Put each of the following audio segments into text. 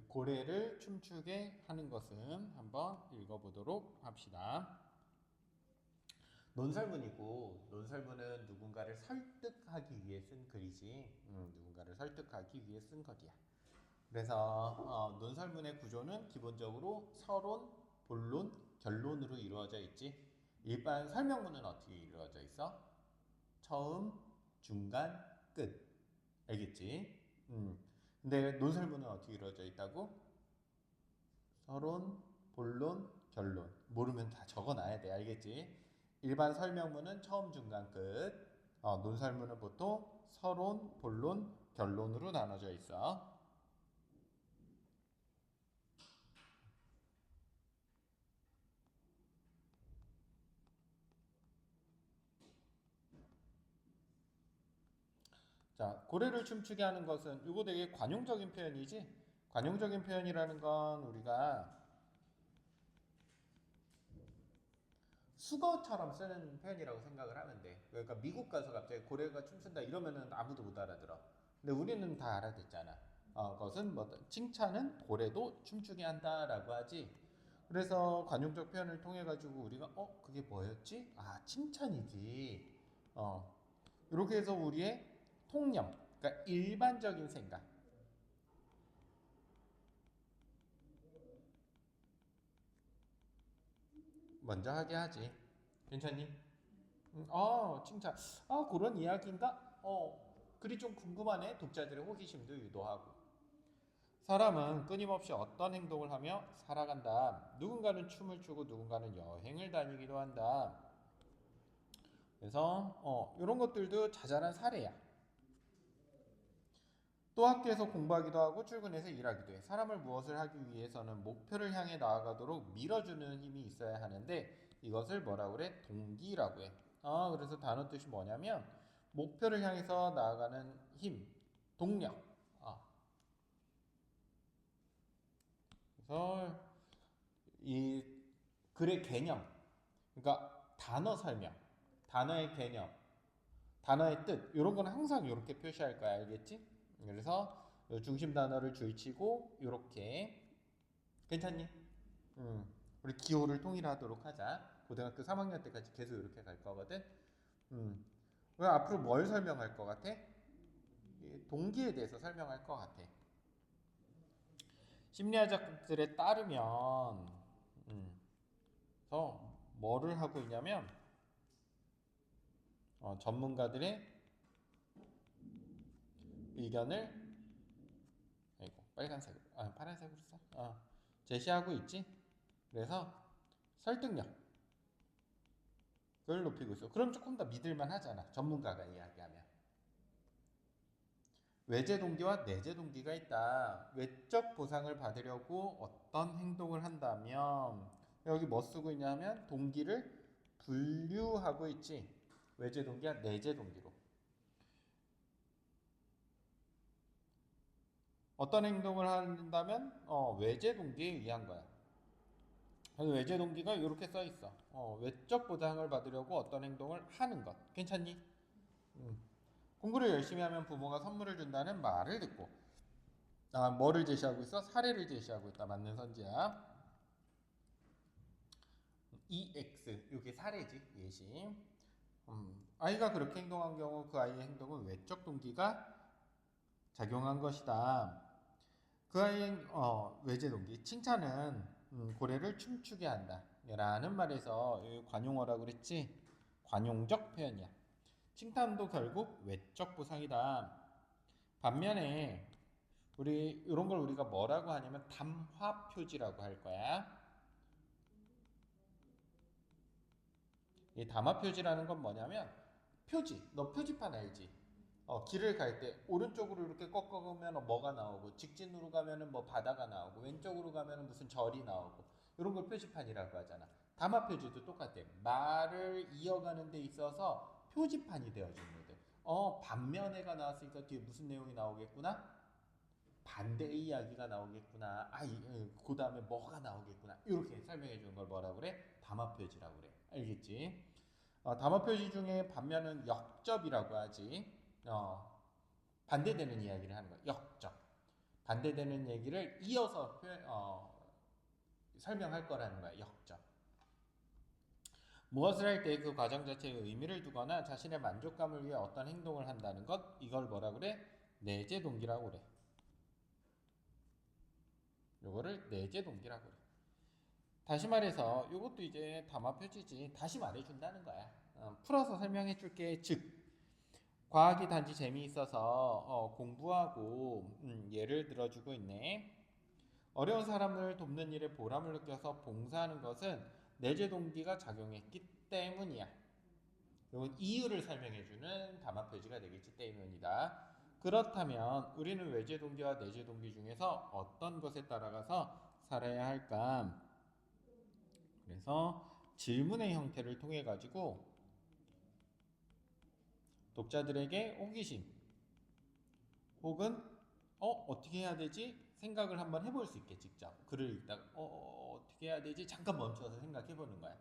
고래를 춤추게 하는 것은 한번 읽어보도록 합시다. 논설문이고, 논설문은 누군가를 설득하기 위해 쓴 글이지, 누군가를 설득하기 위해 쓴 것이야. 그래서 논설문의 구조는 기본적으로 서론, 본론, 결론으로 이루어져 있지. 일반 설명문은 어떻게 이루어져 있어? 처음, 중간, 끝. 알겠지? 근데 논설문은 어떻게 이루어져 있다고? 서론, 본론, 결론. 모르면 다 적어놔야 돼. 알겠지? 일반 설명문은 처음, 중간, 끝. 논설문은 보통 서론, 본론, 결론으로 나눠져 있어. 자, 고래를 춤추게 하는 것은 이거 되게 관용적인 표현이지? 관용적인 표현이라는 건 우리가 수거처럼 쓰는 표현이라고 생각을 하면 돼. 그러니까 미국 가서 갑자기 고래가 춤춘다 이러면은 아무도 못 알아들어. 근데 우리는 다 알아듣잖아. 그것은 뭐 칭찬은 고래도 춤추게 한다라고 하지. 그래서 관용적 표현을 통해 가지고 우리가 그게 뭐였지? 아, 칭찬이지. 이렇게 해서 우리의 통념, 그러니까 일반적인 생각 먼저 하게 하지. 괜찮니? 칭찬. 그런 이야기인가? 글이 좀 궁금하네. 독자들의 호기심도 유도하고. 사람은 끊임없이 어떤 행동을 하며 살아간다. 누군가는 춤을 추고 누군가는 여행을 다니기도 한다. 그래서 이런 것들도 자잘한 사례야. 또 학교에서 공부하기도 하고 출근해서 일하기도 해. 사람을 무엇을 하기 위해서는 목표를 향해 나아가도록 밀어주는 힘이 있어야 하는데 이것을 뭐라고 그래? 동기라고 해. 그래서 단어 뜻이 뭐냐면 목표를 향해서 나아가는 힘, 동력. 그래서 이 글의 개념, 그러니까 단어 설명, 단어의 개념, 단어의 뜻 이런 거는 항상 이렇게 표시할 거야. 알겠지? 그래서 중심 단어를 줄이고 이렇게 괜찮니? 우리 기호를 통일하도록 하자. 고등학교 3학년 때까지 계속 이렇게 갈 거거든. 왜 앞으로 뭘 설명할 것 같아? 동기에 대해서 설명할 것 같아. 심리학자들에 따르면 그래서 뭐를 하고 있냐면 전문가들의 의견을 빨간색으로 파란색으로 써. 제시하고 있지. 그래서 설득력을 높이고 있어. 그럼 조금 더 믿을만 하잖아. 전문가가 이야기하면. 외제 동기와 내재 동기가 있다. 외적 보상을 받으려고 어떤 행동을 한다면 여기 뭐 쓰고 있냐면 동기를 분류하고 있지. 외제 동기와 내재 동기로. 어떤 행동을 한다면 외제 동기에 의한 거야. 그래서 외제 동기가 이렇게 써 있어. 외적 보상을 받으려고 어떤 행동을 하는 것. 괜찮니? 공부를 열심히 하면 부모가 선물을 준다는 말을 듣고 뭐를 제시하고 있어? 사례를 제시하고 있다. 맞는 선지야. EX 이게 사례지. 예시. 아이가 그렇게 행동한 경우 그 아이의 행동은 외적 동기가 작용한 것이다. 그 아이의 외제 동기 칭찬은 고래를 춤추게 한다 라는 말에서 관용어라고 그랬지. 관용적 표현이야. 칭찬도 결국 외적 보상이다. 반면에 우리 이런 걸 우리가 뭐라고 하냐면 담화 표지라고 할 거야. 이 담화 표지라는 건 뭐냐면 표지, 너 표지판 알지? 길을 갈 때 오른쪽으로 이렇게 꺾어가면 뭐가 나오고 직진으로 가면은 뭐 바다가 나오고 왼쪽으로 가면은 무슨 절이 나오고 이런 걸 표지판이라고 하잖아. 담화 표지도 똑같아. 말을 이어가는 데 있어서 표지판이 되어주는 거들. 반면에가 나왔으니까 뒤에 무슨 내용이 나오겠구나? 반대의 이야기가 나오겠구나. 그 다음에 뭐가 나오겠구나. 이렇게 설명해 주는 걸 뭐라고 그래? 담화 표지라고 그래. 알겠지? 담화 표지 중에 반면은 역접이라고 하지. 반대되는 이야기를 하는 거야. 역접. 반대되는 얘기를 이어서 설명할 거라는 거야. 역적. 무엇을 할 때 그 과정 자체에 의미를 두거나 자신의 만족감을 위해 어떤 행동을 한다는 것, 이걸 뭐라 그래? 내재 동기라고 그래. 요거를 내재 동기라고 그래. 다시 말해서 이것도 이제 담화 표지지. 다시 말해준다는 거야. 풀어서 설명해 줄게. 즉 과학이 단지 재미있어서 공부하고 예를 들어주고 있네. 어려운 사람을 돕는 일에 보람을 느껴서 봉사하는 것은 내재 동기가 작용했기 때문이야. 이건 이유를 설명해주는 담화 표지가 되겠지. 때문이다. 그렇다면 우리는 외재 동기와 내재 동기 중에서 어떤 것에 따라가서 살아야 할까? 그래서 질문의 형태를 통해 가지고 독자들에게 호기심 혹은 어떻게 해야 되지? 생각을 한번 해볼 수 있게 직접 글을 읽다가 어떻게 해야 되지? 잠깐 멈춰서 생각해 보는 거야.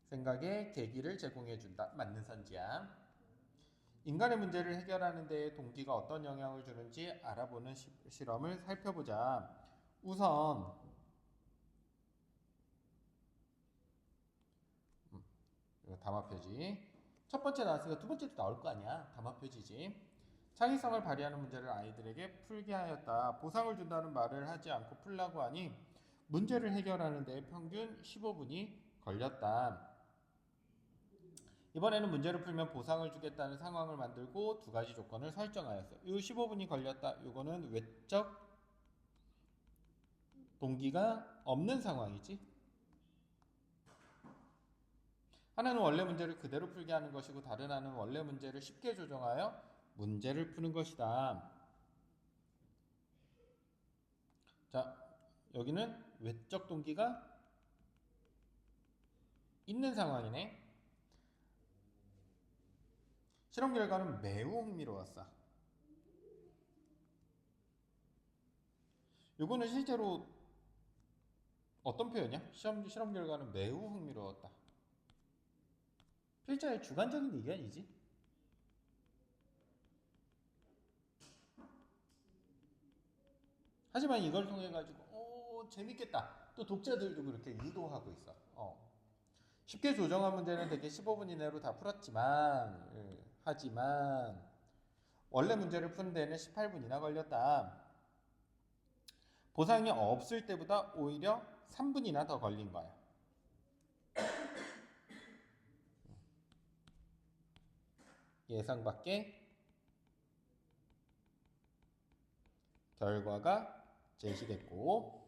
생각의 계기를 제공해 준다. 맞는 선지야. 인간의 문제를 해결하는 데 동기가 어떤 영향을 주는지 알아보는 실험을 살펴보자. 우선 이거 담화 표지. 첫 번째 나왔으니까 두 번째도 나올 거 아니야. 담화 표지지. 창의성을 발휘하는 문제를 아이들에게 풀게 하였다. 보상을 준다는 말을 하지 않고 풀라고 하니 문제를 해결하는 데 평균 15분이 걸렸다. 이번에는 문제를 풀면 보상을 주겠다는 상황을 만들고 두 가지 조건을 설정하였어. 이 15분이 걸렸다. 이거는 외적 동기가 없는 상황이지. 하나는 원래 문제를 그대로 풀게 하는 것이고 다른 하나는 원래 문제를 쉽게 조정하여 문제를 푸는 것이다. 자, 여기는 외적 동기가 있는 상황이네. 실험 결과는 매우 흥미로웠어. 요거는 실제로 어떤 표현이야? 실험 결과는 매우 흥미로웠다. 필자의 주관적인 의견이지. 하지만 이걸 통해 가지고 재밌겠다. 또 독자들도 그렇게 유도하고 있어. 쉽게 조정한 문제는 대개 15분 이내로 다 풀었지만 하지만 원래 문제를 푸는 데는 18분이나 걸렸다. 보상이 없을 때보다 오히려 3분이나 더 걸린 거야. 예상 밖의 결과가 제시됐고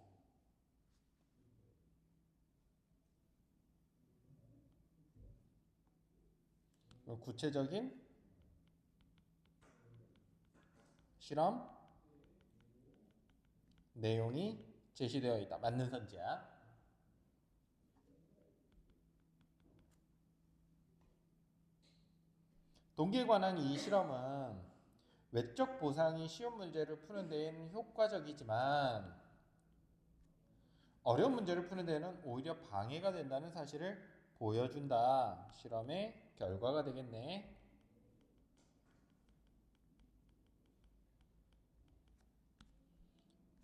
구체적인 실험 내용이 제시되어 있다. 맞는 선지야. 동기에 관한 이 실험은 외적 보상이 쉬운 문제를 푸는 데에는 효과적이지만 어려운 문제를 푸는 데에는 오히려 방해가 된다는 사실을 보여준다. 실험의 결과가 되겠네.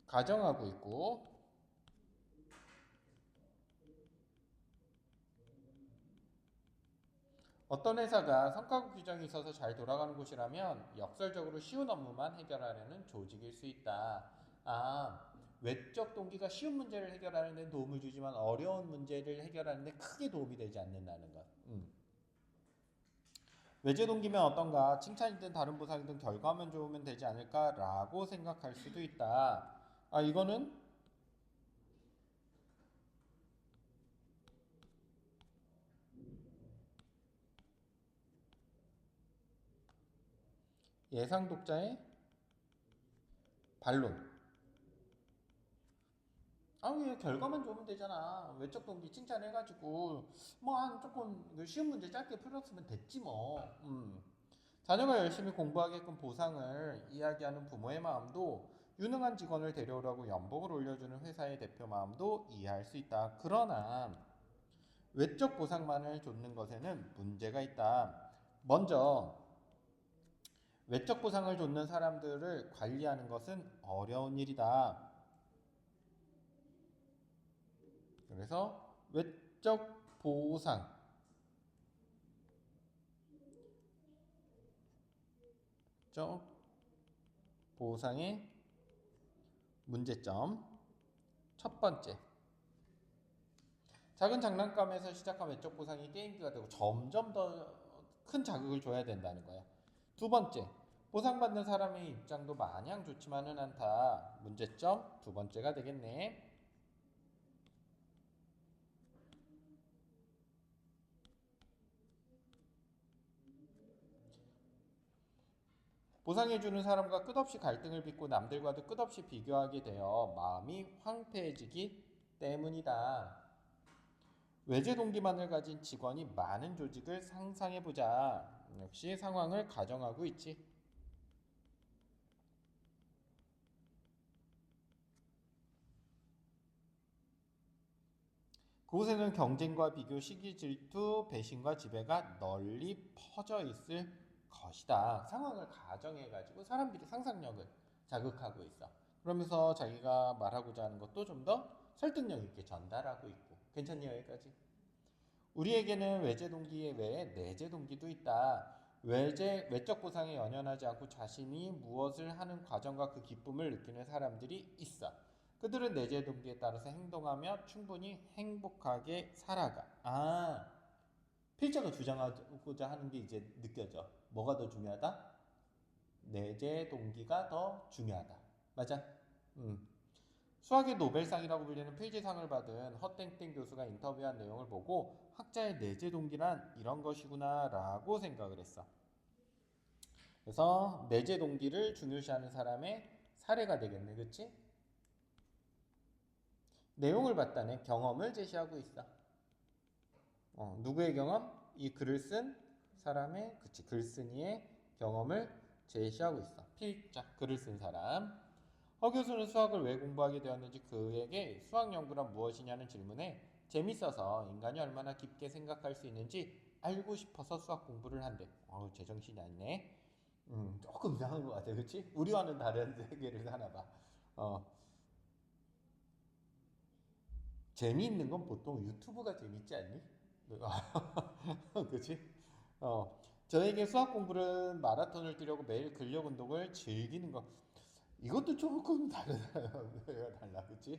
가정하고 있고 어떤 회사가 성과 규정이 있어서 잘 돌아가는 곳이라면 역설적으로 쉬운 업무만 해결하려는 조직일 수 있다. 외적 동기가 쉬운 문제를 해결하는 데 도움을 주지만 어려운 문제를 해결하는 데 크게 도움이 되지 않는다는 것. 외제 동기면 어떤가? 칭찬이든 다른 보상이든 결과만 좋으면 되지 않을까라고 생각할 수도 있다. 이거는 예상 독자의 반론. 왜 결과만 좋으면 되잖아. 외적 동기 칭찬해가지고 한 조금 쉬운 문제 짧게 풀었으면 됐지 뭐. 자녀가 열심히 공부하게끔 보상을 이야기하는 부모의 마음도 유능한 직원을 데려오라고 연봉을 올려주는 회사의 대표 마음도 이해할 수 있다. 그러나 외적 보상만을 줬는 것에는 문제가 있다. 먼저 외적 보상을 줬는 사람들을 관리하는 것은 어려운 일이다. 그래서 외적 보상, 외적 보상의 문제점. 첫 번째, 작은 장난감에서 시작한 외적 보상이 게임기가 되고 점점 더 큰 자극을 줘야 된다는 거야. 두 번째, 보상받는 사람의 입장도 마냥 좋지만은 않다. 문제점 두 번째가 되겠네. 보상해주는 사람과 끝없이 갈등을 빚고 남들과도 끝없이 비교하게 되어 마음이 황폐해지기 때문이다. 외제 동기만을 가진 직원이 많은 조직을 상상해보자. 역시 상황을 가정하고 있지. 그곳에는 경쟁과 비교, 시기, 질투, 배신과 지배가 널리 퍼져 있을 것이다. 상황을 가정해가지고 사람들이 상상력을 자극하고 있어. 그러면서 자기가 말하고자 하는 것도 좀 더 설득력 있게 전달하고 있고. 괜찮니 여기까지? 우리에게는 외제 동기 외에 내재 동기도 있다. 외적 보상에 연연하지 않고 자신이 무엇을 하는 과정과 그 기쁨을 느끼는 사람들이 있어. 그들은 내재 동기에 따라서 행동하며 충분히 행복하게 살아가. 필자가 주장하고자 하는 게 이제 느껴져. 뭐가 더 중요하다? 내재 동기가 더 중요하다. 맞아? 수학의 노벨상이라고 불리는 필지상을 받은 허땡땡 교수가 인터뷰한 내용을 보고 학자의 내재 동기란 이런 것이구나 라고 생각을 했어. 그래서 내재 동기를 중요시하는 사람의 사례가 되겠네. 그치? 내용을 봤다네. 경험을 제시하고 있어. 누구의 경험? 이 글을 쓴 사람의, 글쓴이의 경험을 제시하고 있어. 필자, 글을 쓴 사람. 허 교수는 수학을 왜 공부하게 되었는지 그에게 수학 연구란 무엇이냐는 질문에 재밌어서 인간이 얼마나 깊게 생각할 수 있는지 알고 싶어서 수학 공부를 한대. 제정신이 아니네. 조금 이상한 것 같아. 그치? 우리와는 다른 세계를 사나 봐. 재미있는 건 보통 유튜브가 재밌지 않니? 그치? 저에게 수학 공부는 마라톤을 뛰려고 매일 근력 운동을 즐기는 것. 이것도 조금 달라, 그치?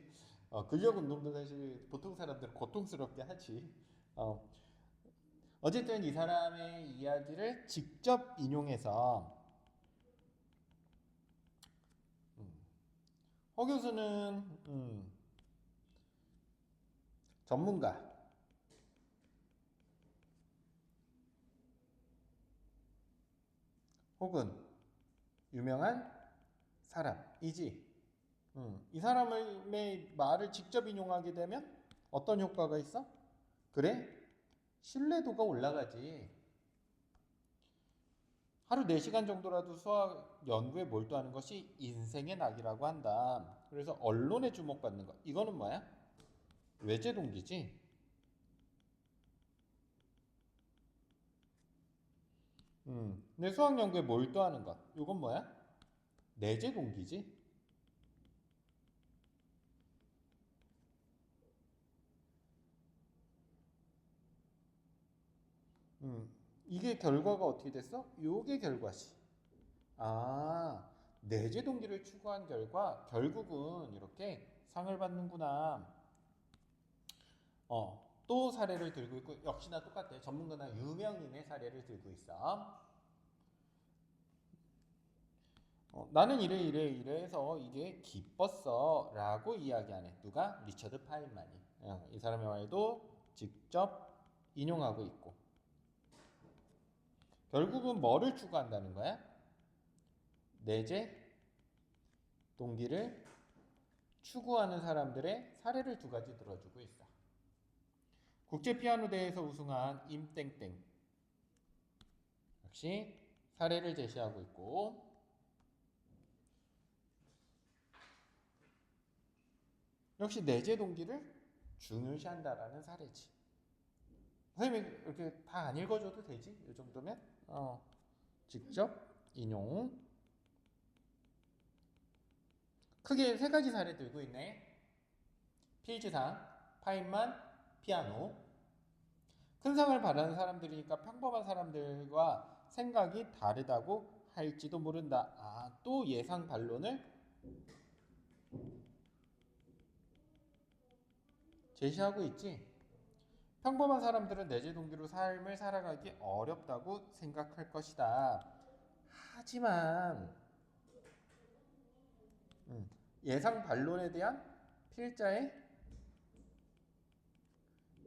근력 운동도 사실 보통 사람들은 고통스럽게 하지. 어쨌든 이 사람의 이야기를 직접 인용해서 허 교수는 전문가 혹은 유명한 사람이지. 이 사람의 말을 직접 인용하게 되면 어떤 효과가 있어? 그래? 신뢰도가 올라가지. 하루 4시간 정도라도 수학 연구에 몰두하는 것이 인생의 낙이라고 한다. 그래서 언론에 주목받는 것. 이거는 뭐야? 외제 동기지. 내 수학 연구에 몰두하는 것. 이건 뭐야? 내재 동기지. 이게 결과가 어떻게 됐어? 요게 결과지. 내재 동기를 추구한 결과 결국은 이렇게 상을 받는구나. 또 사례를 들고 있고 역시나 똑같아. 전문가나 유명인의 사례를 들고 있어. 나는 이래서 이게 기뻤어 라고 이야기하네. 누가? 리처드 파인만이. 이 사람의 말도 직접 인용하고 있고. 결국은 뭐를 추구한다는 거야? 내재 동기를 추구하는 사람들의 사례를 두 가지 들어주고 있어. 국제 피아노 대회에서 우승한 임땡땡 역시 사례를 제시하고 있고, 역시 내재 동기를 중요시한다라는 사례지. 선생님이 이렇게 다 안 읽어줘도 되지? 이 정도면 직접 인용. 크게 세 가지 사례 들고 있네. 필지상, 파인만, 피아노. 큰 상을 바라는 사람들이니까 평범한 사람들과 생각이 다르다고 할지도 모른다. 또 예상 반론을 제시하고 있지. 평범한 사람들은 내재 동기로 삶을 살아가기 어렵다고 생각할 것이다. 하지만 예상 반론에 대한 필자의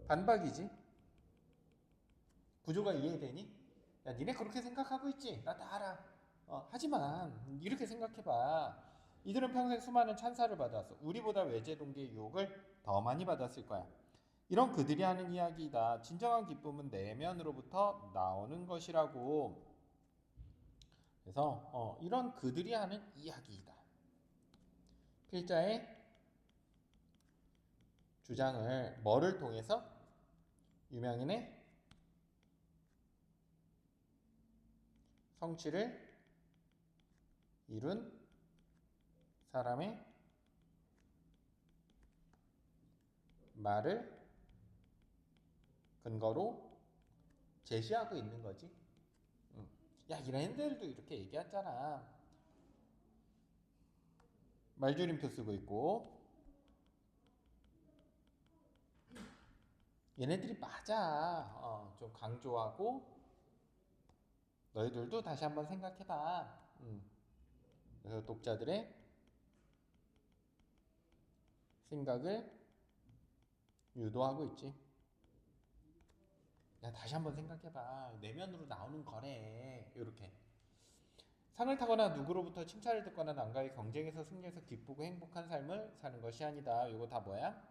반박이지. 구조가 이해되니? 야, 니네 그렇게 생각하고 있지? 나 다 알아. 하지만 이렇게 생각해봐. 이들은 평생 수많은 찬사를 받았어. 우리보다 외제 동기의 유혹을 더 많이 받았을 거야. 이런 그들이 하는 이야기이다. 진정한 기쁨은 내면으로부터 나오는 것이라고. 그래서 이런 그들이 하는 이야기이다. 필자의 주장을 뭐를 통해서? 유명인의 성취를 이룬 사람의 말을 근거로 제시하고 있는 거지. 야, 이랜들도 이렇게 얘기했잖아. 말줄임표 쓰고 있고. 얘네들이 맞아. 좀 강조하고. 너희들도 다시 한번 생각해봐. 그래서 독자들의 생각을 유도하고 있지. 야, 다시 한번 생각해봐. 내면으로 나오는 거래. 이렇게. 상을 타거나 누구로부터 칭찬을 듣거나 남과의 경쟁에서 승리해서 기쁘고 행복한 삶을 사는 것이 아니다. 이거 다 뭐야?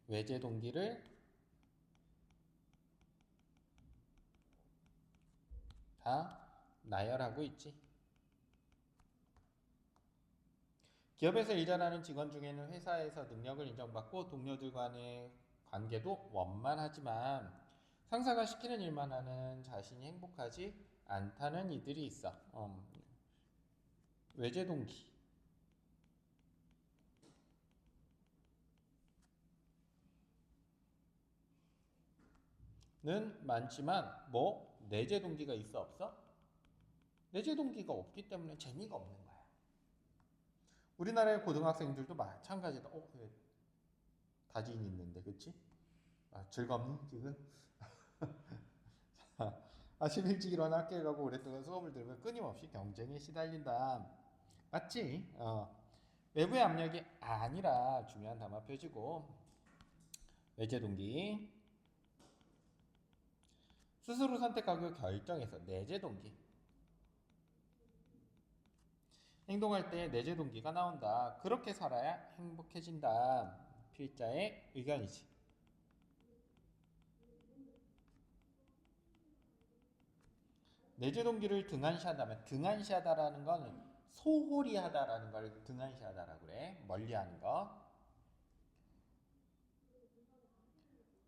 외제 동기를 다 나열하고 있지. 기업에서 일잘하는 직원 중에는 회사에서 능력을 인정받고 동료들 간의 관계도 원만하지만 상사가 시키는 일만 하는 자신이 행복하지 않다는 이들이 있어. 외제 동기는 많지만 내재 동기가 있어 없어? 내재 동기가 없기 때문에 재미가 없는 거야. 우리나라의 고등학생들도 마찬가지다. 다진이 있는데, 그치? 즐겁니 지금? 아침 일찍 일어나 학교에 가고 오랫동안 수업을 들으면 끊임없이 경쟁에 시달린다. 맞지? 외부의 압력이 아니라 중요한 담화 표지고. 외제 동기. 스스로 선택하고 결정해서 내재 동기. 행동할 때 내재 동기가 나온다. 그렇게 살아야 행복해진다. 필자의 의견이지. 내재 동기를 등한시한다면, 등한시하다라는 건 소홀히 하다라는 걸 등한시하다라고 그래. 멀리하는 거.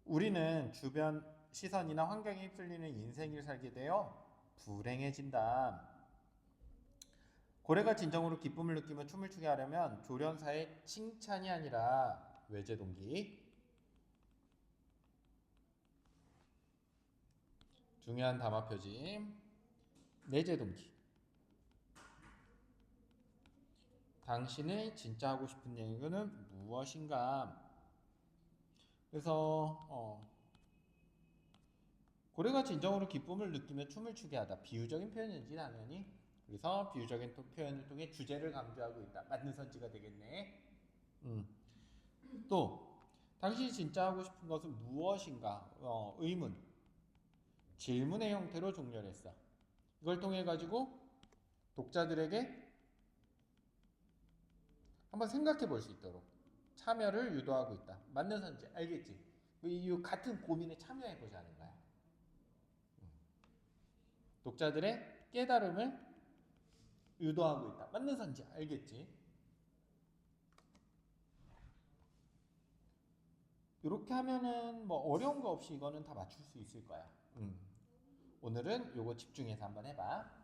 우리는 주변 시선이나 환경에 휩쓸리는 인생을 살게 되어 불행해진다. 고래가 진정으로 기쁨을 느끼며 춤을 추게 하려면 조련사의 칭찬이 아니라 외제 동기. 중요한 담화 표지. 내재 동기. 당신의 진짜 하고 싶은 얘기는 무엇인가? 그래서 고래가 진정으로 기쁨을 느끼며 춤을 추게 하다. 비유적인 표현이지 당연히. 그래서 비유적인 표현을 통해 주제를 강조하고 있다. 맞는 선지가 되겠네. 또 당신이 진짜 하고 싶은 것은 무엇인가? 의문, 질문의 형태로 종료를 했어. 이걸 통해 가지고 독자들에게 한번 생각해 볼 수 있도록 참여를 유도하고 있다. 맞는 선지 알겠지? 이 같은 고민에 참여해 보자는 거야. 독자들의 깨달음을 유도하고 있다. 맞는 선지 알겠지? 이렇게 하면은 뭐 어려운 거 없이 이거는 다 맞출 수 있을 거야. 오늘은 요거 집중해서 한번 해봐.